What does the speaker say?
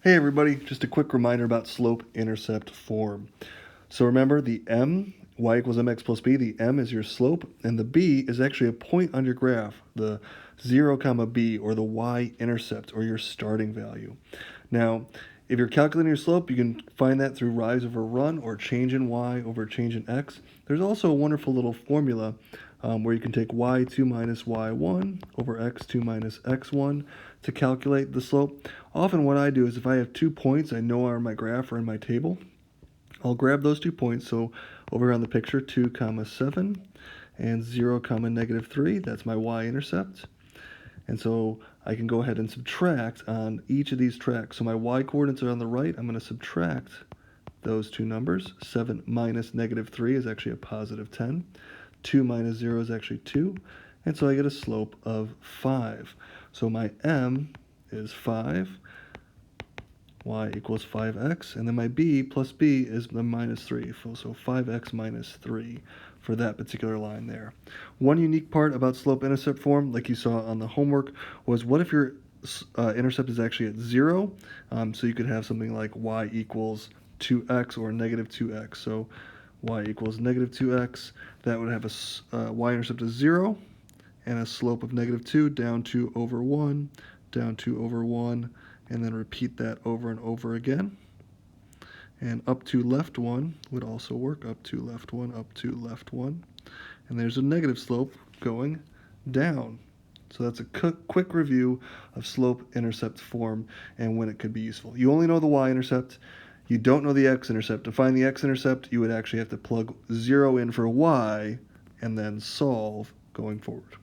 Hey everybody, just a quick reminder about slope-intercept form. So remember the m, y equals mx plus b, the m is your slope, and the b is actually a point on your graph, the 0 comma b, or the y-intercept, or your starting value. Now, if you're calculating your slope, you can find that through rise over run, or change in y over change in x. There's also a wonderful little formula where you can take y2 minus y1 over x2 minus x1 to calculate the slope. Often what I do is if I have 2 points I know are in my graph or in my table, I'll grab those 2 points. So over on the picture, 2 comma 7 and 0 comma negative 3, that's my y-intercept. And so I can go ahead and subtract on each of these tracks. So my y-coordinates are on the right. I'm going to subtract those two numbers. 7 minus negative 3 is actually a positive 10. 2 minus 0 is actually 2. And so I get a slope of 5. So my m is 5. Y equals 5x. And then my b plus b is the minus 3. So 5x minus 3 for that particular line there. One unique part about slope-intercept form, like you saw on the homework, was what if your intercept is actually at 0? So you could have something like y equals 2x or negative 2x. So y equals negative 2x. That would have a y-intercept of 0 and a slope of negative 2 down 2 over 1, down 2 over 1, and then repeat that over and over again. And up to left 1 would also work. Up to left 1, up to left 1. And there's a negative slope going down. So that's a quick review of slope-intercept form and when it could be useful. You only know the y-intercept. You don't know the x-intercept. To find the x-intercept, you would actually have to plug 0 in for y and then solve going forward.